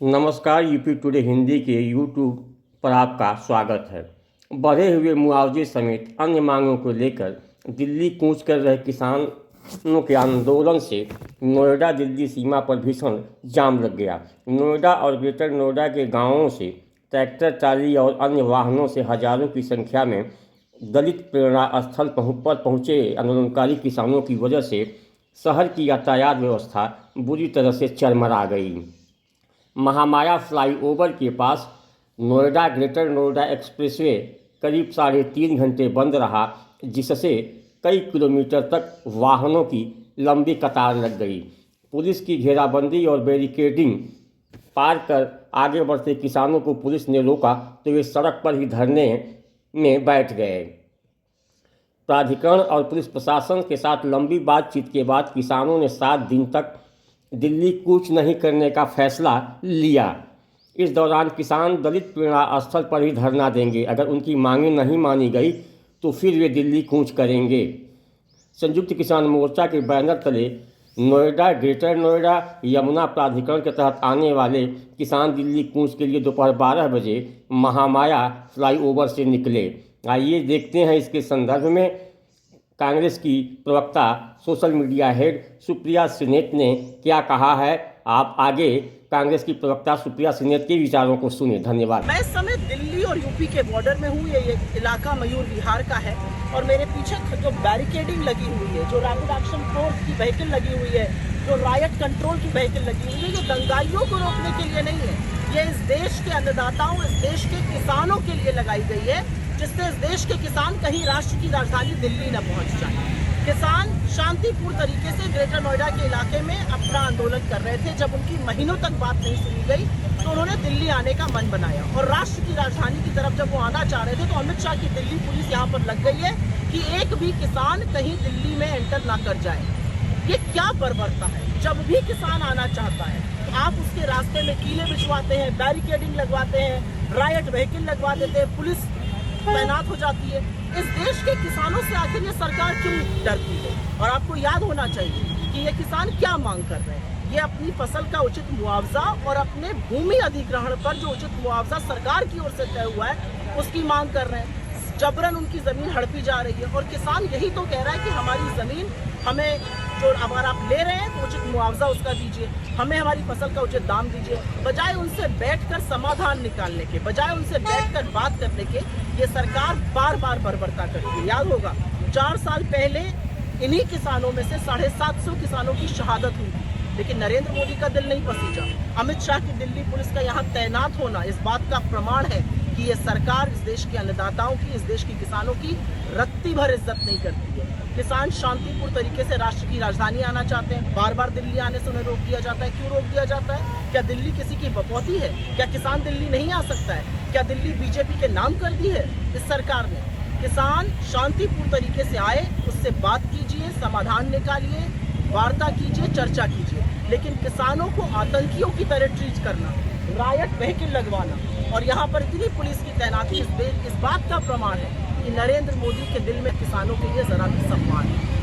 नमस्कार। UP today Hindi के YouTube पर आपका स्वागत है। बढ़े हुए मुआवजे समेत अन्य मांगों को लेकर दिल्ली कूच कर रहे किसानों के आंदोलन से नोएडा दिल्ली सीमा पर भीषण जाम लग गया। नोएडा और ग्रेटर नोएडा के गांवों से ट्रैक्टर, ट्राली और अन्य वाहनों से हजारों की संख्या में दलित प्रेरणा स्थल पर पहुंचे आंदोलनकारी किसानों की वजह से शहर की यातायात व्यवस्था बुरी तरह से चरमरा गई। महामाया फ्लाईओवर के पास नोएडा ग्रेटर नोएडा एक्सप्रेसवे करीब 3.5 घंटे बंद रहा, जिससे कई किलोमीटर तक वाहनों की लंबी कतार लग गई। पुलिस की घेराबंदी और बैरिकेडिंग पार कर आगे बढ़ते किसानों को पुलिस ने रोका तो वे सड़क पर ही धरने में बैठ गए। प्राधिकरण और पुलिस प्रशासन के साथ लंबी बातचीत के बाद किसानों ने 7 दिन तक दिल्ली कूच नहीं करने का फैसला लिया। इस दौरान किसान दलित प्रेरणा स्थल पर ही धरना देंगे। अगर उनकी मांगें नहीं मानी गई तो फिर वे दिल्ली कूच करेंगे। संयुक्त किसान मोर्चा के बैनर तले नोएडा, ग्रेटर नोएडा, यमुना प्राधिकरण के तहत आने वाले किसान दिल्ली कूच के लिए दोपहर 12 बजे महामाया फ्लाईओवर से निकले। आइए देखते हैं इसके संदर्भ में कांग्रेस की प्रवक्ता social media head Supriya Senate ने क्या कहा है। आप आगे कांग्रेस की प्रवक्ता सुप्रिया सिनेट के विचारों को सुने। धन्यवाद। मैं इस समय दिल्ली और यूपी के बॉर्डर में हूँ। ये इलाका मयूर विहार का है और मेरे पीछे जो बैरिकेडिंग लगी हुई है, जो रैपिड एक्शन फोर्स की व्हीकल लगी हुई है, जो रायट कंट्रोल की व्हीकल लगी हुई है, ये दंगाइयों को रोकने के लिए नहीं है। ये इस देश के अन्नदाताओं, इस देश के किसानों के लिए लगाई गई है, जिससे इस देश के किसान कहीं राष्ट्र की राजधानी दिल्ली न पहुंच जाए। किसान शांतिपूर्ण तरीके से ग्रेटर नोएडा के इलाके में अपना आंदोलन कर रहे थे। जब उनकी महीनों तक बात नहीं सुनी गई तो उन्होंने दिल्ली आने का मन बनाया और राष्ट्र की राजधानी की तरफ जब वो आना चाह रहे थे तो अमित शाह की दिल्ली पुलिस यहाँ पर लग गई है कि एक भी किसान कहीं दिल्ली में एंटर ना कर जाए। ये क्या बर्बरता है। जब भी किसान आना चाहता है तो आप उसके रास्ते में कीले बिछवाते हैं, बैरिकेडिंग लगवाते हैं, रायट व्हीकल लगवा देते हैं, पुलिस तैनात हो जाती है। इस देश के किसानों से आखिर ये सरकार क्यों डरती है। और आपको याद होना चाहिए कि ये किसान क्या मांग कर रहे हैं। ये अपनी फसल का उचित मुआवजा और अपने भूमि अधिग्रहण पर जो उचित मुआवजा सरकार की ओर से तय हुआ है उसकी मांग कर रहे हैं। जबरन उनकी जमीन हड़पी जा रही है और किसान यही तो कह रहा है कि हमारी जमीन हमें, जो अगर आप ले रहे हैं तो उचित मुआवजा उसका दीजिए, हमें हमारी फसल का उचित दाम दीजिए। बजाय उनसे बैठकर समाधान निकालने के, बजाय उनसे बैठकर बात करने के, ये सरकार बार बार बर्बरता करती है। याद होगा 4 साल पहले इन्हीं किसानों में से 750 किसानों की शहादत हुई थी, लेकिन नरेंद्र मोदी का दिल नहीं पसीजा। अमित शाह की दिल्ली पुलिस का यहाँ तैनात होना इस बात का प्रमाण है कि ये सरकार इस देश के अन्नदाताओं की, इस देश के किसानों की रत्ती भर इज्जत नहीं करती है। किसान शांतिपूर्ण तरीके से राष्ट्र की राजधानी आना चाहते हैं, बार बार दिल्ली आने से उन्हें रोक दिया जाता है। क्यों रोक दिया जाता है? क्या दिल्ली किसी की बपौती है? क्या किसान दिल्ली नहीं आ सकता है? क्या दिल्ली बीजेपी के नाम कर दी है इस सरकार ने? किसान शांतिपूर्ण तरीके से आए, उससे बात कीजिए, समाधान निकालिए, वार्ता कीजिए, चर्चा कीजिए। लेकिन किसानों को आतंकियों की तरह ट्रीट करना, रायट व्हीकल लगवाना और यहाँ पर इतनी पुलिस की तैनाती इस बात का प्रमाण है कि नरेंद्र मोदी के दिल में किसानों के लिए जरा भी सम्मान है।